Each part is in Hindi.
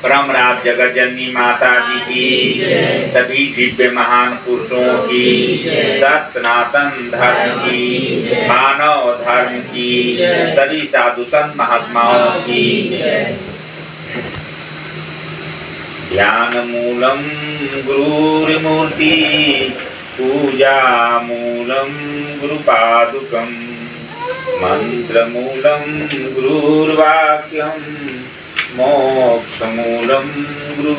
परमराज जगत जननी माता जी की, सभी दिव्य महान पुरुषों की, सत सनातन धर्म की, मानव धर्म की, सभी साधु संत महात्माओं की। ध्यान मूलम गुरुर्मूर्ति, पूजा मूलम गुरुपादुकम, मंत्र मूलम गुरुर्वाक्यम, मोक्ष मूलम गुरु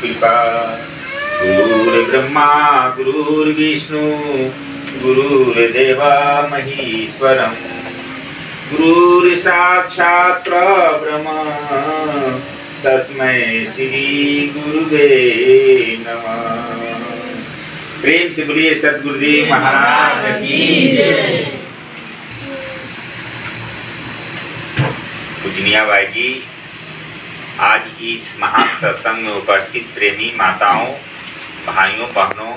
कृपा। गुरुर्ब्रह्मा गुरुर्विष्णु गुरुर्देवा महेश्वरम, गुरुर्साक्षात् परब्रह्म तस्मै श्री गुरुवे नमः। प्रेम से बोलिए सद्गुरुदेव महाराज की जय। पूजनीय भाई जी, आज इस महान सत्संग में उपस्थित प्रेमी माताओं, भाइयों, बहनों,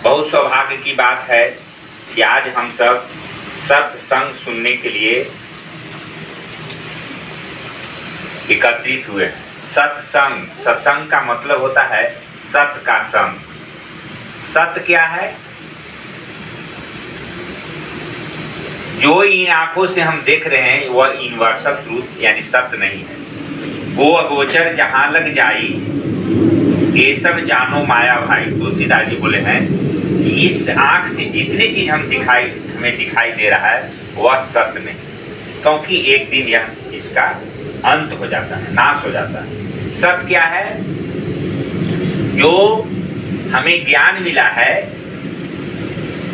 बहुत सौभाग्य की बात है कि आज हम सब सत्संग सुनने के लिए एकत्रित हुए हैं। सत्संग, सत्संग का मतलब होता है सत्य का संग। सत्य क्या है? जो इन आंखों से हम देख रहे हैं वह यूनिवर्सल ट्रूथ यानी सत्य नहीं है। वो अगोचर जहां लग जाई ये सब जानो माया भाई, तुलसीदास जी बोले हैं। इस आंख से जितनी चीज हमें दिखाई दे रहा है वह सत्य नहीं, क्योंकि एक दिन यह इसका अंत हो जाता है, नाश हो जाता है। सत्य क्या है? जो हमें ज्ञान मिला है,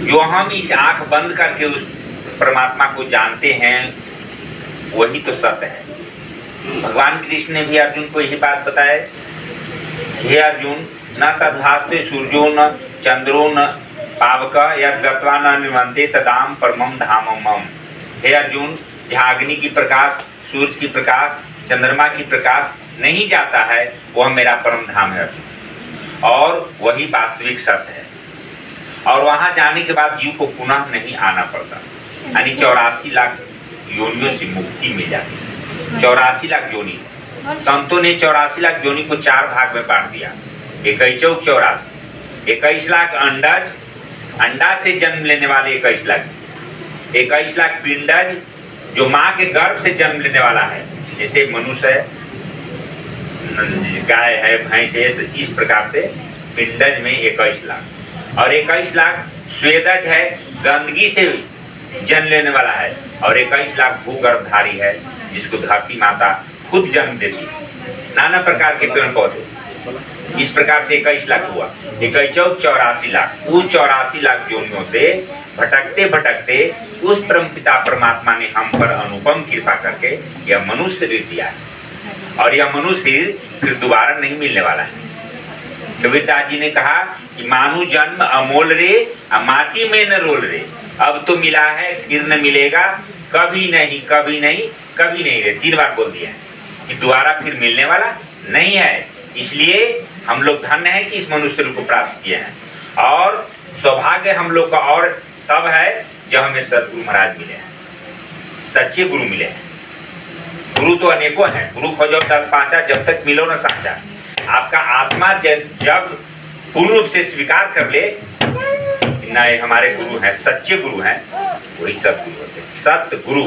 जो हम इस आंख बंद करके उस परमात्मा को जानते हैं, वही तो सत्य है। भगवान कृष्ण ने भी अर्जुन को यही बात बताया, हे अर्जुन न तद्भास्ते सूर्यो न चंद्रो न पावक यद गत्वा न निमन्ते तदाम परमम धामम मम। हे अर्जुन, जहाँ अग्नि की प्रकाश, सूर्य की प्रकाश, चंद्रमा की प्रकाश नहीं जाता है वह मेरा परम धाम है और वही वास्तविक सत्य है। और वहां जाने के बाद जीव को पुनः नहीं आना पड़ता, यानी 84 लाख योनियों से मुक्ति मिल जाती है। 84 लाख योनि, संतों ने 84 लाख योनि को 4 भाग में बांट दिया। 21 चौक 84, 21 लाख अंडज, अंडा से जन्म लेने वाले 21 लाख, 21 लाख पिंडज जो माँ के गर्भ से जन्म लेने वाला है, जैसे मनुष्य है, गाय है, भैंस है, इस प्रकार से पिंडज में 21 लाख। और 21 लाख स्वेदज है, गंदगी से जन्म लेने वाला है। और 21 लाख भूगर्भधारी है, जिसको धरती माता खुद जन्म देती है, नाना प्रकार के पेड़ पौधे। इस प्रकार से 21 लाख हुआ। 21 चौक 84 लाख। उस 84 लाख योनियों से भटकते भटकते उस परमपिता परमात्मा ने हम पर अनुपम कृपा करके यह मनुष्य शरीर दिया है। और यह मनुष्य शरीर फिर दोबारा नहीं मिलने वाला है। कबीरदास जी ने कहा कि मानु जन्म अमोल रे, माटी में न रोल रे। अब तो मिला है फिर न मिलेगा, कभी नहीं, कभी नहीं, कभी नहीं रे। 3 बार बोल दिया कि दोबारा फिर मिलने वाला नहीं है। इसलिए हम लोग धन्य हैं कि इस मनुष्य रूप को प्राप्त किए हैं। और सौभाग्य हम लोग का और तब है जब हमें सदगुरु महाराज मिले हैं, सच्चे गुरु मिले हैं। गुरु तो अनेकों हैं, गुरु खोजो 10 पांचा, जब तक मिलो न साचा। आपका आत्मा जब पूर्ण रूप से स्वीकार कर ले न हमारे गुरु हैं, सच्चे गुरु हैं, वही सतगुरु होते हैं, सत्य गुरु।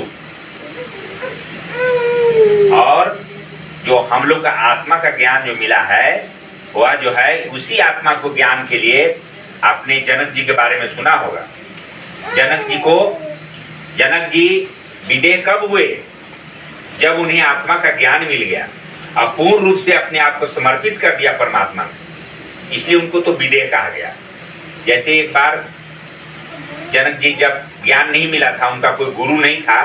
और जो हम लोग का आत्मा का ज्ञान जो मिला है वह जो है उसी आत्मा को ज्ञान के लिए आपने जनक जी के बारे में सुना होगा। जनक जी विदेह कब हुए? जब उन्हें आत्मा का ज्ञान मिल गया और पूर्ण रूप से अपने आप को समर्पित कर दिया परमात्मा में, इसलिए उनको तो विदेह कहा गया। जैसे एक बार जनक जी जब ज्ञान नहीं मिला था, उनका कोई गुरु नहीं था,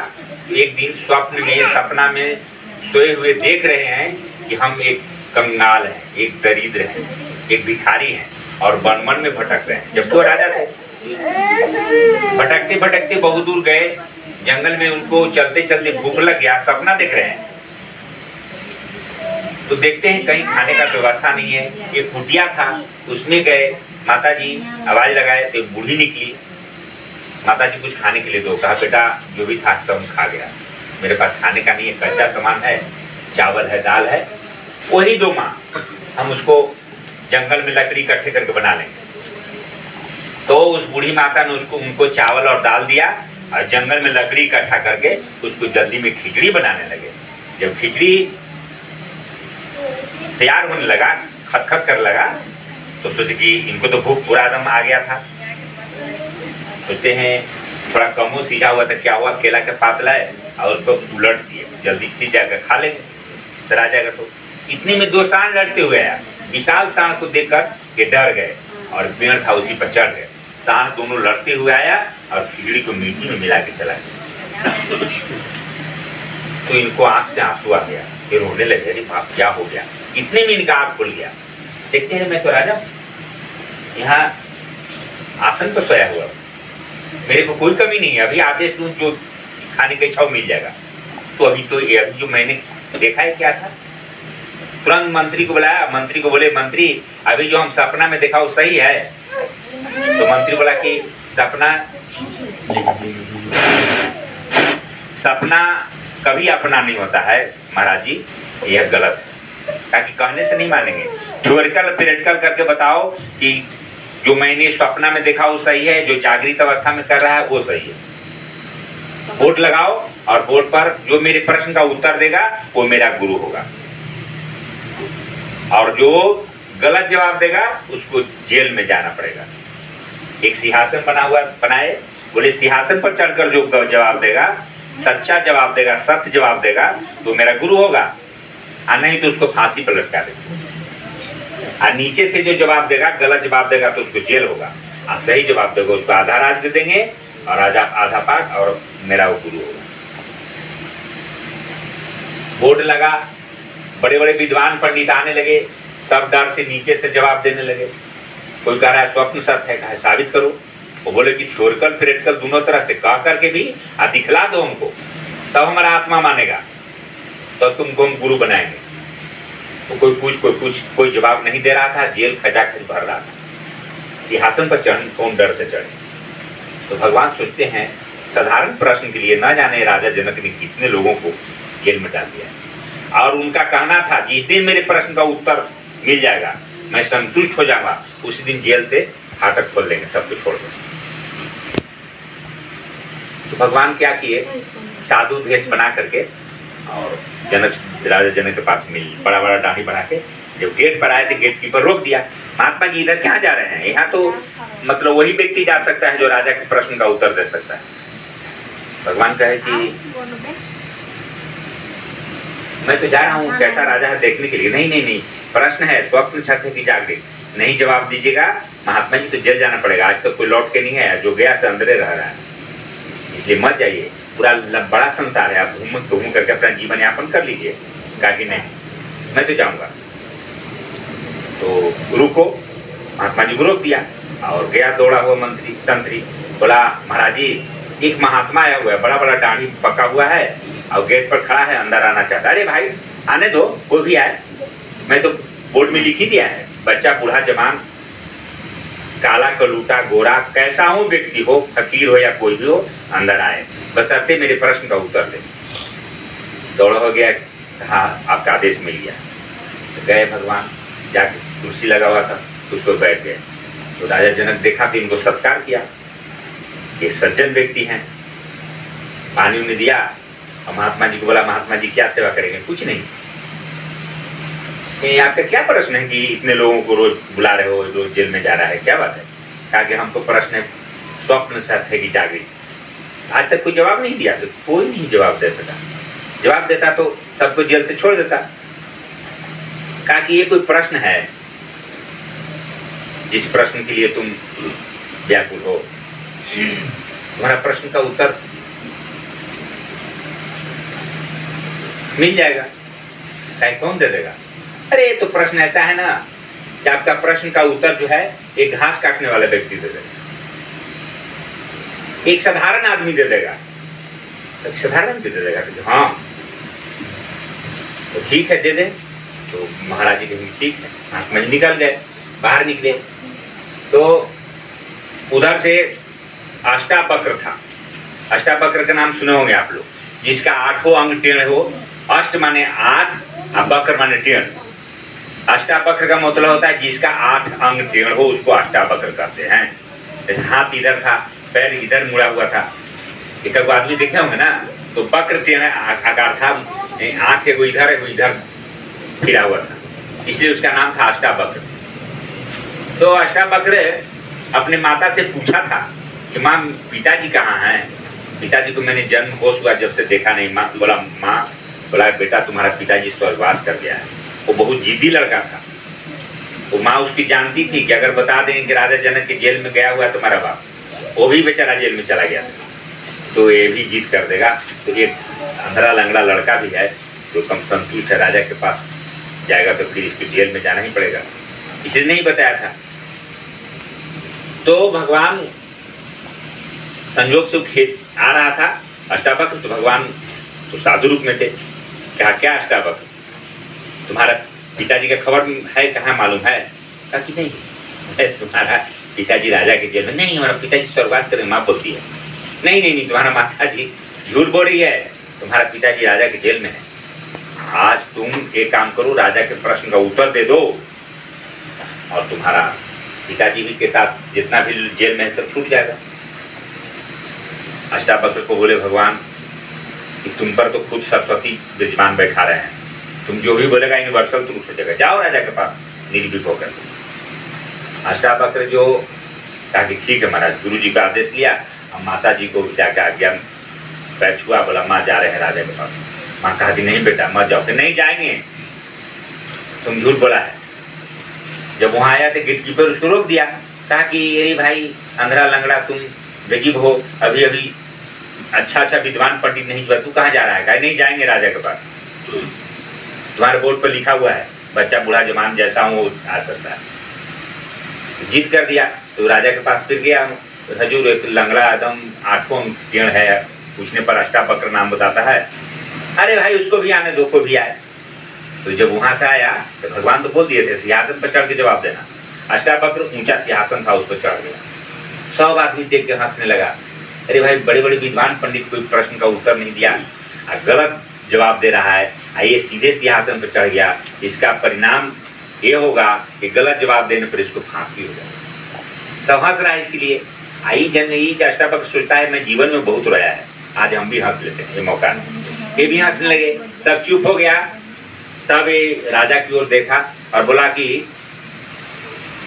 तो एक दिन स्वप्न में, सपना में सोए हुए देख रहे हैं कि हम एक कंगाल हैं, एक दरिद्र हैं, एक भिखारी हैं और वन में भटक रहे हैं। जब तो राजा थे, भटकते भटकते बहुत दूर गए, जंगल में उनको चलते चलते भूख लग गया, सपना देख रहे हैं तो देखते हैं कहीं खाने का व्यवस्था नहीं है। एक कुटिया था, उसमें गए, माता जी आवाज लगाए तो बूढ़ी निकली, माता जी कुछ खाने के लिए दो। कहा बेटा जो भी था सब खा गया, मेरे पास खाने का नहीं है, कच्चा सामान है, चावल है, दाल है, वही 2 माँ हम उसको जंगल में लकड़ी इकट्ठे करके बना लेंगे। तो उस बूढ़ी माता ने उनको चावल और दाल दिया और जंगल में लकड़ी इकट्ठा करके उसको जल्दी में खिचड़ी बनाने लगे। जब खिचड़ी तैयार होने लगा, खटखट कर लगा, तो सोचे कि इनको तो भूख पूरा दम आ गया था। सोचते हैं थोड़ा कम हो, सीधा हुआ तो क्या हुआ, केला के पात लाए और उसको उलट दिए, जल्दी सीध जाकर खा लेंगे, सरा जाएगा। तो इतने में 2 सांड लड़ते हुए आया। विशाल सांड को देखकर ये डर गए और पेड़ था उसी पर चढ़ गए। सांड दोनों लड़ते हुए आया और खिचड़ी को मिट्टी में मिला के चला गया। तो इनको आंख से आंसू आ गया, फिर रोने लगे, अरे बाप क्या हो गया। इतने में इनका आंख खुल गया। देखते हैं मैं तो राजा यहाँ आसन पर सोया हुआ, मेरे को कोई कमी नहीं है, अभी आदेश दूं जो खाने का इच्छा मिल जाएगा। तो अभी जो मैंने देखा है क्या था। तुरंत मंत्री को बुलाया, मंत्री को बोले मंत्री अभी जो हम सपना में देखा वो सही है। तो मंत्री बोला कि सपना कभी अपना नहीं होता है महाराज जी, यह गलत है, ताकि कहने से नहीं मानेंगे। थ्योरिकल प्रैक्टिकल करके बताओ कि जो मैंने सपना में देखा वो सही है, जो जागृत अवस्था में कर रहा है वो सही है। वोट लगाओ और वोट पर जो मेरे प्रश्न का उत्तर देगा वो मेरा गुरु होगा, और जो गलत जवाब देगा उसको जेल में जाना पड़ेगा। एक सिंहासन बनाए, बोले सिंहासन पर चढ़कर जो जवाब देगा, सच्चा जवाब देगा, सत्य जवाब देगा तो मेरा गुरु होगा, और नहीं तो उसको फांसी पर लटका देगा। और नीचे से जो जवाब देगा, गलत जवाब देगा तो उसको जेल होगा, और सही जवाब देगा उसको आधा राज दे देंगे और आधा पाठ, और मेरा वो गुरु होगा। बोर्ड लगा, बड़े बड़े विद्वान पंडित आने लगे, सब डर से नीचे से जवाब देने लगे। कोई कह रहा है स्वप्न सत्य है, कहा साबित करो। वो बोले कि थ्योरिकल प्रैक्टिकल दोनों तरह से कह करके भी दिखला दो हमको, तब हमारा आत्मा मानेगा, तब तुमको हम गुरु बनाएंगे। तो कोई जवाब नहीं दे रहा था, जेल खचाखच भर रहा था। सिंहासन पर चढ़ कौन डर से चढ़े। तो भगवान सोचते हैं साधारण प्रश्न के लिए न जाने राजा जनक ने कितने लोगों को जेल में डाल दिया। और उनका कहना था जिस दिन मेरे प्रश्न का उत्तर मिल जाएगा मैं संतुष्ट हो जाऊंगा, उसी दिन जेल से फाटक खोल देंगे, सब कुछ छोड़ देंगे। तो भगवान क्या किए, साधु भेष बना करके और राजा जनक के पास मिल बड़ा बड़ा दाढ़ी बना के जब गेट पर आए थे, गेट कीपर रोक दिया। महात्मा जी इधर क्या जा रहे हैं, यहाँ तो मतलब वही व्यक्ति जा सकता है जो राजा के प्रश्न का उत्तर दे सकता है। भगवान कहे कि मैं तो जा रहा हूँ, कैसा राजा है देखने के लिए। नहीं, प्रश्न है, स्वप्न सत्य की जागृत, नहीं जवाब दीजिएगा महात्मा जी तो जेल जाना पड़ेगा। आज तो कोई लौट के नहीं आया, जो गया से अंदर रह रहा है, इसलिए मत जाइए। पूरा बड़ा संसार है, आप घूम करके अपना जीवन यापन कर लीजिए। कहा कि नहीं मैं तो जाऊंगा। तो गुरु को महात्मा जी को रोक दिया और गया दौड़ा हुआ मंत्री संतरी, बोला महाराज जी एक महात्मा आया हुआ है, बड़ा बड़ा दाढ़ी पका हुआ है और गेट पर खड़ा है, अंदर आना चाहता है। अरे भाई आने दो, कोई भी आए, मैं तो बोर्ड में लिख ही दिया है, बच्चा बूढ़ा जवान काला कलूटा गोरा कैसा हो व्यक्ति हो, फकीर हो या कोई भी हो, अंदर आए, बशर्ते मेरे प्रश्न का उत्तर दे। दौड़ा हो गया, हाँ आपका आदेश मिल गया। तो गए भगवान, जाके कुर्सी लगा हुआ था उसको बैठ गए। तो राजा जनक देखा कि इनको सत्कार किया, ये सज्जन व्यक्ति हैं, पानी उन्हें दिया और महात्मा जी को बोला महात्मा जी क्या सेवा करेंगे। कुछ नहीं, आपका क्या प्रश्न है कि इतने लोगों को रोज बुला रहे हो, रोज जेल में जा रहा है, क्या बात है। कहा कि हमको प्रश्न है स्वप्न सत्य की जागृत। आज तक कोई जवाब नहीं दिया, तो कोई नहीं जवाब दे सका। जवाब देता तो सबको जेल से छोड़ देता। कहा कि ये कोई प्रश्न है जिस प्रश्न के लिए तुम व्याकुल हो, तुम्हारा प्रश्न का उत्तर मिल जाएगा। कौन दे देगा। अरे तो प्रश्न ऐसा है ना कि आपका प्रश्न का उत्तर जो है एक घास काटने वाला व्यक्ति दे देगा, एक साधारण आदमी दे देगा, एक साधारण भी दे देगा। तो हाँ तो ठीक है दे दे। तो महाराज जी कहेंगे ठीक है। महात्मा जी निकल गए, बाहर निकले तो उधर से अष्टावक्र था। अष्टावक्र का नाम सुने होंगे आप लोग, जिसका 8 अंग टेढ़ हो। अष्ट माने 8 और वक्र माने टेढ़। अष्टावक्र का मतलब होता है जिसका 8 अंग टेढ़ हो उसको अष्टावक्र कहते हैं। जैसे हाथ इधर था, पैर इधर मुड़ा हुआ था, एक आदमी देखे होंगे ना, तो वक्र टेढ़ा आकार था, आंख एगो इधर फिरा हुआ था, इसलिए उसका नाम था अष्टावक्र। तो अष्टावक्र अपने माता से पूछा था कि माँ पिताजी कहाँ हैं? पिताजी को मैंने जन्म होश हुआ जब से देखा नहीं। माँ बोला बेटा तुम्हारा पिताजी स्वर्गवास कर गया है। वो बहुत जिद्दी लड़का था। वो माँ उसकी जानती थी कि अगर बता देंगे कि राजा जनक के जेल में गया हुआ है तुम्हारा बाप, वो भी बेचारा जेल में चला गया था, तो ये भी जिद कर देगा। तो एक अंधरा लंगड़ा लड़का भी है जो कम संतुष्ट है, राजा के पास जाएगा तो फिर इसको जेल में जाना ही पड़ेगा, इसलिए नहीं बताया था। तो भगवान संयोग से खेत आ रहा था अष्टावक्र, तो भगवान तो साधु रूप में थे। कहा क्या अष्टावक्र तुम्हारा पिताजी का खबर है, कहाँ मालूम है? कहा कि नहीं, तुम्हारा पिताजी राजा के जेल में नहीं, हमारा पिताजी स्वर्गवास कर, माँ बोलती है नहीं तुम्हारा माता जी झूठ बोल रही है, तुम्हारा पिताजी राजा के जेल में है। आज तुम एक काम करो, राजा के प्रश्न का उत्तर दे दो और तुम्हारा पिताजी भी के साथ जितना भी जेल में सब छूट जाएगा। अष्टावक्र को बोले भगवान कि तुम पर तो खुद सरस्वती विराजमान बैठा रहे हैं, तुम जो भी बोलेगा यूनिवर्सल ट्रूथ हो जाएगा, जाओ राजा के पास निर्भीक होकर। अष्टावक्र जो कहा कि ठीक है महाराज, गुरु जी का आदेश लिया। अब माता जी को जाकर आज्ञा पैच हुआ, बोला माँ जा रहे हैं राजा के पास। माँ कहा कि नहीं बेटा मत जाओ। नहीं जाएंगे, तुम झूठ बोला है। जब वहां आया तो गेट कीपर उसको रोक दिया, कहा कि अरे भाई अंधरा लंगड़ा तुम गरीब हो, अभी अभी अच्छा विद्वान पंडित नहीं हुआ, तू कहाँ जा रहा है? कहा नहीं जाएंगे राजा के पास, तुम्हारे बोर्ड पर लिखा हुआ है बच्चा बूढ़ा जवान जैसा हो आ सकता है। जिद कर दिया तो राजा के पास फिर गया। हजूर एक लंगड़ा एकदम 8 टेढ़ है, पूछने पर अष्टावक्र नाम बताता है। अरे भाई उसको भी आने दो, को भी आए। तो जब वहां से आया तो भगवान तो बोल दिए थे सिंहासन पर चढ़ के जवाब देना। अष्टावक्र ऊंचा सिंहासन था, उस पर चढ़ गया। सब आदमी देख के हंसने लगा। अरे भाई बड़े बड़े विद्वान पंडित कोई प्रश्न का उत्तर नहीं दिया, गलत जवाब दे रहा है, आइए सीधे सिंहासन पर चढ़ गया। इसका परिणाम ये होगा कि गलत जवाब देने पर इसको फांसी हो जाएगी। सब हंस रहा है इसके लिए। आई जन यही अष्टावक्र सोचता है मैं जीवन में बहुत रोया है, आज हम भी हंस लेते हैं, ये मौका नहीं। ये भी हंसने लगे, सब चुप हो गया। तब ये राजा की ओर देखा और बोला कि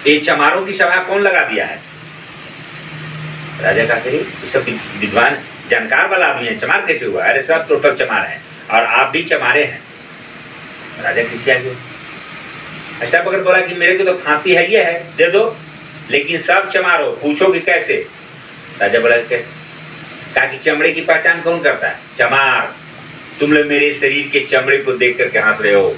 ये चमारों की सभा कौन लगा दिया है? राजा का कहे सब विद्वान जानकार वाला आदमी है, चमार कैसे हुआ? अरे सब टोटल चमार हैं और आप भी चमारे हैं। राजा किसी आगे अष्टावक्र बोला कि मेरे को तो फांसी है ये है, दे दो, लेकिन सब चमारो, पूछो कि कैसे? राजा बोला कैसे? कहा कि चमड़े की पहचान कौन करता है? चमार। तुम लोग मेरे शरीर के चमड़े को देख करके हंस रहे हो।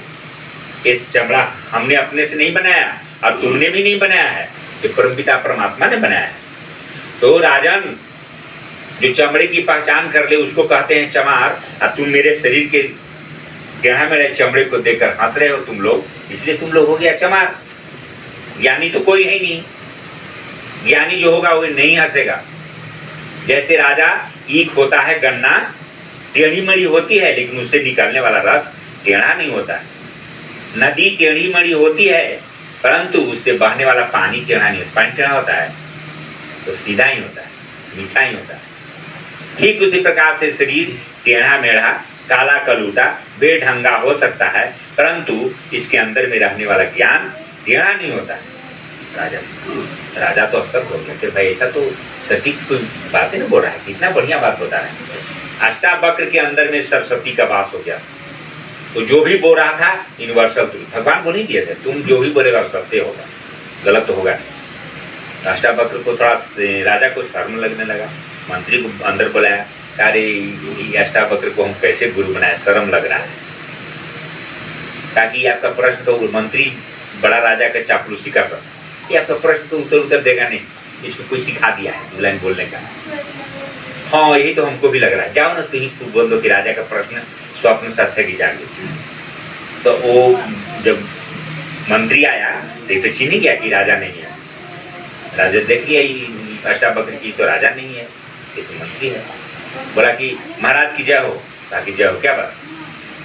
इस चमड़ा हमने अपने से नहीं बनाया और तुमने भी नहीं बनाया है, ये परमपिता परमात्मा ने बनाया है। तो राजन जो चमड़े की पहचान कर ले उसको कहते हैं चमार, और तुम मेरे शरीर के गहरा मेरे चमड़े को देखकर हंस रहे हो तुम लोग, इसलिए तुम लोग हो गया चमार। ज्ञानी तो कोई है नहीं, ज्ञानी जो होगा वो नहीं हंसेगा। जैसे राजा ईख होता है, गन्ना टेढ़ी मड़ी होती है लेकिन उससे निकलने वाला रस टेढ़ा नहीं होता है। नदी टेढ़ी मड़ी होती है परंतु उससे बहने वाला पानी टेढ़ा नहीं होता। पानी टेढ़ा होता है तो सीधा ही होता है, मीठा ही होता है। ठीक उसी प्रकार से शरीर टेढ़ा मेढ़ा काला कलूटा बेढंगा हो सकता है परंतु इसके अंदर में रहने वाला ज्ञान टेढ़ा नहीं होता है। राजा तो अस्तक हो गया, भाई ऐसा तो सटीक कोई बातें नहीं बोल रहा है, कितना बढ़िया बात बता रहा है। अष्टावक्र के अंदर में सरस्वती का वास हो गया, तो जो भी बोल रहा था यूनिवर्सल ट्रूथ भगवान को नहीं दिए थे, तुम जो भी बोलेगा सत्य होगा, गलत तो होगा। अष्टावक्र को थोड़ा राजा को शर्म लगने लगा, मंत्री को अंदर बुलाया, अरे अष्टावक्र को हम कैसे गुरु बनाए, शर्म लग रहा है। ताकि आपका प्रश्न तो मंत्री बड़ा राजा का चापलूसी करता, ये आपका प्रश्न तो उत्तर देगा नहीं, इसको कोई सिखा दिया है लाइन बोलने का। हाँ यही तो हमको भी लग रहा है, जाओ ना तुम बोल दो कि राजा का प्रश्न स्वप्न सत्य की जागे। तो वो जब मंत्री आया तो चीनी गया कि राजा नहीं है। राजा देख लिया अष्टावक्र की तो राजा नहीं है, ये तो मंत्री है। बोला कि महाराज की जय हो। कहा कि जय हो, क्या बात?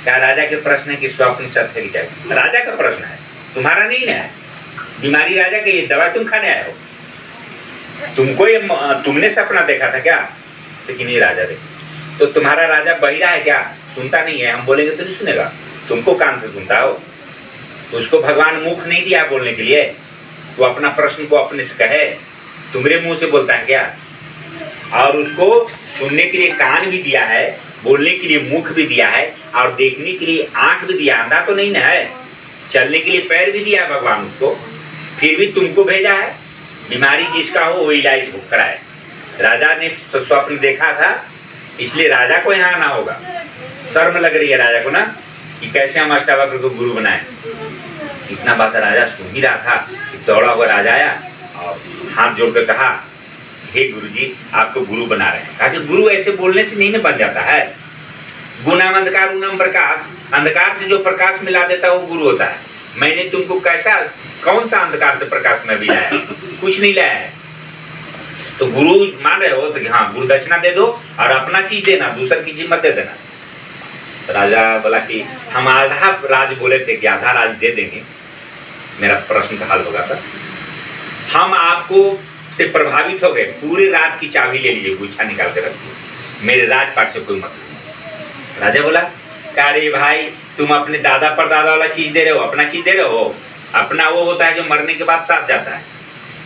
क्या राजा के प्रश्न है कि स्वप्न सत्य की जागे? राजा का प्रश्न है, तुम्हारा नहीं ना है बीमारी राजा की, ये दवा तुम खाने आए हो। तुमको ये तुमने सपना देखा था क्या? लेकिन ये राजा देख, तो तुम्हारा राजा बहिरा है क्या? सुनता नहीं है, हम बोलेंगे तो नहीं सुनेगा, तुमको कान से सुनता हो। तो उसको भगवान मुख नहीं दिया बोलने के लिए, वो अपना प्रश्न को अपने से कहे, तुम्हारे मुंह से बोलता है क्या? और उसको सुनने के लिए कान भी दिया है, बोलने के लिए मुख भी दिया है, और देखने के लिए आंख भी दिया, अंधा तो नहीं ना है, चलने के लिए पैर भी दिया है भगवान उसको, फिर भी तुमको भेजा है। बीमारी जिसका हो वो इलाज कराए। राजा ने स्वप्न देखा था, इसलिए राजा को यहाँ आना होगा। शर्म लग रही है राजा को ना कि कैसे हम अष्टावक्र को गुरु बनाए। इतना बात राजा सुन ही रहा था कि दौड़ा हुआ राजा आया और हाथ जोड़कर कहा, हे गुरुजी, आपको गुरु बना रहे हैं। कहा कि गुरु ऐसे बोलने से नहीं ना बन जाता है। गुणाम अंधकार उनम प्रकाश, अंधकार से जो प्रकाश मिला देता है वो गुरु होता है। मैंने तुमको कैसा, कौन सा अंधकार से प्रकाश में भी लाया? कुछ नहीं लाया है। तो गुरु मान रहे हो तो हाँ, गुरु दक्षिणा दे दो और अपना चीज देना, दूसर की चीज मत दे देना। तो राजा बोला कि हम आधा राज बोले थे कि आधा राज दे देंगे, मेरा प्रश्न का हल होगा। था हम आपको से प्रभावित हो गए, पूरे राज की चाबी ले लीजिए, गुच्छा निकाल के रखिए, मेरे राजपाट से कोई मतलब नहीं। राजा बोला, अरे भाई तुम अपने दादा परदादा वाला चीज दे रहे हो, अपना चीज दे रहे हो। अपना वो होता है जो मरने के बाद साथ जाता है।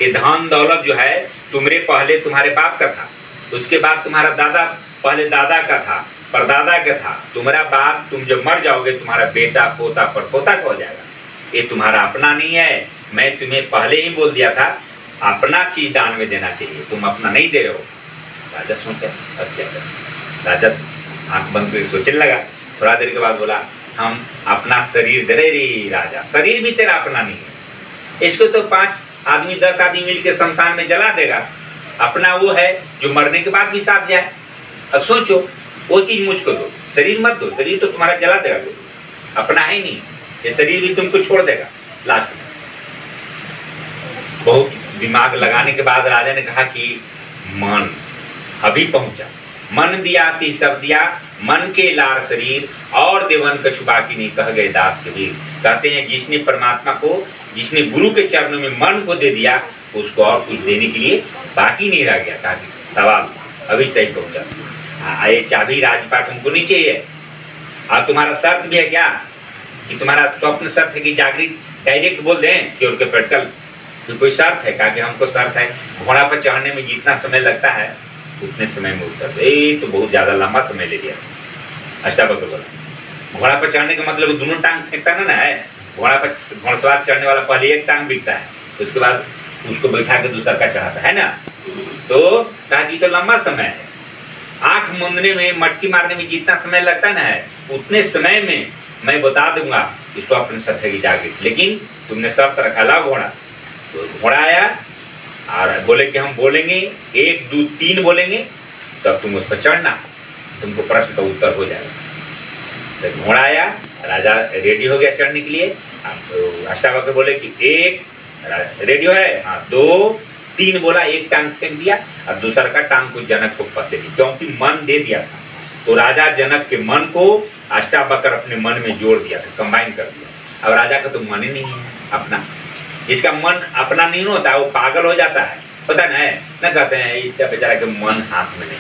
ये धन दौलत जो है तुम्हारे पहले तुम्हारे बाप का था, उसके बाद तुम्हारा दादा पहले दादा का था, परदादा का था, तुम्हारा बाप, तुम जब मर जाओगे तुम्हारा बेटा पोता परपोता का हो जाएगा। ये तुम्हारा अपना नहीं है। मैं तुम्हें पहले ही बोल दिया था अपना चीज दान में देना चाहिए, तुम अपना नहीं दे रहे हो। राजा सोचा अब क्या करें। राजा आंख बंद करके सोचने लगा। थोड़ा देर के बाद बोला, हम अपना शरीर दे रहे रे राजा, शरीर भी तेरा अपना नहीं है, इसको तो 5 आदमी 10 आदमी मिलकर शमशान में जला देगा। अपना वो है जो मरने के बाद भी साथ जाए। अब सोचो, वो चीज मुझको दो, शरीर मत दो, शरीर तो तुम्हारा जला देगा, अपना है नहीं, ये शरीर भी तुमको छोड़ देगा लास्ट में। बहुत दिमाग लगाने के बाद राजा ने कहा कि मन अभी पहुंचा, मन दिया ती सब दिया, मन के लार शरीर और देवन कछु बाकी नहीं, कह गए दास कबीर। कहते हैं जिसने परमात्मा को, जिसने गुरु के चरणों में मन को दे दिया, उसको और कुछ देने के लिए बाकी नहीं रह गया। कहा कि शाबाश, अभी सही पहुंचा। ये चाबी राजपाट हमको नहीं चाहिए। और तुम्हारा शर्त भी है क्या कि तुम्हारा स्वप्न शर्त है कि जागृत डायरेक्ट बोल दें कि उनके प्रैक्टिकल कि कोई शर्त है? कहा कि हमको शर्त है घोड़ा पर चढ़ने में जितना समय लगता है उतने समय में उतर। तो बहुत ज्यादा लंबा समय ले लिया। अष्टावक्र बोला, घोड़ा पर चढ़ने का मतलब दोनों टांग फेंकता ना है। घोड़ा पर घोड़सवार चढ़ने वाला पहले एक टांग बिकता है, उसके बाद उसको बैठा के दूसरा का चढ़ाता है ना। तो कहा कि तो लंबा समय है। आंख मूंदने में, मटकी मारने में जितना समय लगता है ना, उतने समय में मैं बता दूंगा कि स्वप्न सत्य की जागृत। लेकिन तुमने शर्त रखा, ला घोड़ा। तो घोड़ा आया और बोले कि हम बोलेंगे 1 2 3 बोलेंगे तब तुम उस पर चढ़ना, तुमको प्रश्न का उत्तर हो जाएगा। तो घोड़ा आया, राजा रेडी हो गया चढ़ने के लिए। तो अष्टावक्र बोले कि 1 रेडी है, हाँ 2 3 बोला, एक टांग फेंक दिया और दूसरा का टांग को जनक को पत्ते दी, क्योंकि मन दे दिया था। तो राजा जनक के मन को अष्टावक्र अपने मन में जोड़ दिया था, कंबाइन कर दिया। अब राजा का तो मन ही नहीं है अपना। जिसका मन अपना नहीं होता वो पागल हो जाता है, पता ना कहते हैं इसका बेचारा के मन हाथ में नहीं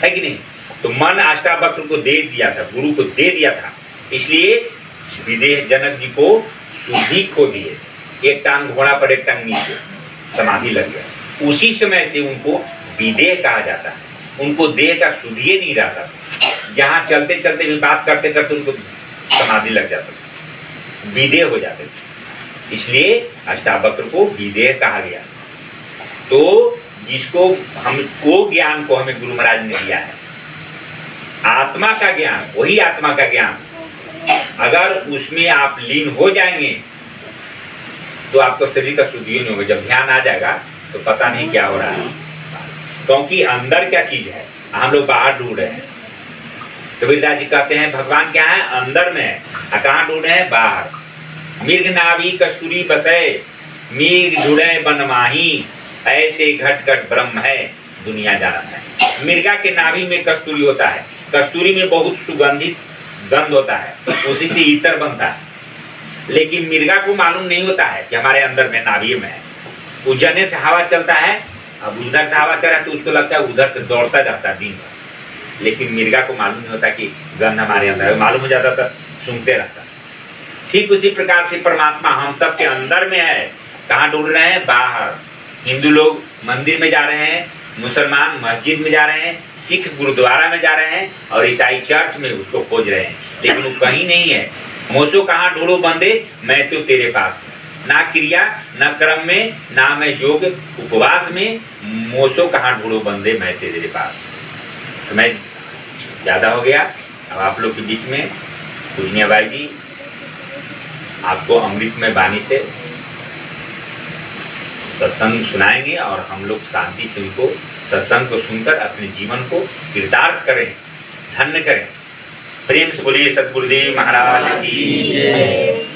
है कि नहीं। तो मन अष्टावक्र को दे दिया था, गुरु को दे दिया था, इसलिए विदेह जनक जी को शुद्धि खो दिए। एक टांग घोड़ा पर, एक टांग नीचे, समाधि लग गया। उसी समय से उनको विदेह कहा जाता है। उनको देह का शुद्धिए नहीं रहता, जहाँ चलते चलते भी बात करते करते उनको समाधि लग जाता, विदेह हो जाते थे। इसलिए अष्टावक्र को विदेह कहा गया। तो जिसको हम वो ज्ञान को हमें गुरु महाराज ने दिया है, आत्मा का ज्ञान, वही आत्मा का ज्ञान, अगर उसमें आप लीन हो जाएंगे तो आपको शरीर का शुद्धि नहीं होगा। जब ध्यान आ जाएगा तो पता नहीं क्या हो रहा है, क्योंकि अंदर क्या चीज है, हम लोग बाहर ढूंढ रहे हैं। कबीरदास जी कहते हैं भगवान क्या है, अंदर में है। कहाँ ढूंढे हैं? बाहर। मृग नाभि कस्तूरी बसे, मृग ढूंढे बनमाही, ऐसे घट घट ब्रह्म है दुनिया जानत है। मृगा के नाभि में कस्तूरी होता है, कस्तूरी में बहुत सुगंधित गंध होता है, उसी से इत्र बनता है। लेकिन मिर्गा को मालूम नहीं होता है कि हमारे अंदर में नाभि में है। उजने से हवा चलता है, अब उधर से हवा चल रहा है तो उसको लगता है उधर से दौड़ता जाता है दिन भर, लेकिन मिर्गा को मालूम नहीं होता कि गंध हमारे अंदर है, मालूम हो जाता तो सूंघते रहता। ठीक उसी प्रकार से परमात्मा हम सब के अंदर में है। कहाँ ढूंढ रहे हैं? बाहर। हिंदू लोग मंदिर में जा रहे हैं, मुसलमान मस्जिद में जा रहे हैं, सिख गुरुद्वारा में जा रहे हैं और ईसाई चर्च में उसको खोज रहे हैं, लेकिन वो कहीं नहीं है। मोसो कहाँ ढूंढो बंदे, मैं तो तेरे पास हूँ। ना क्रिया न कर्म में, ना मैं योग उपवास में, मोसो कहाँ ढूंढो बंदे, मैं तेरे पास। समय ज़्यादा हो गया। अब आप लोग के बीच में पूजनीय भाई जी आपको अमृतमय वाणी से सत्संग सुनाएंगे और हम लोग शांति से उनको सत्संग को सुनकर अपने जीवन को कृतार्थ करें, धन्य करें। प्रेम से बोलिए सतगुरुदेव महाराज की जय।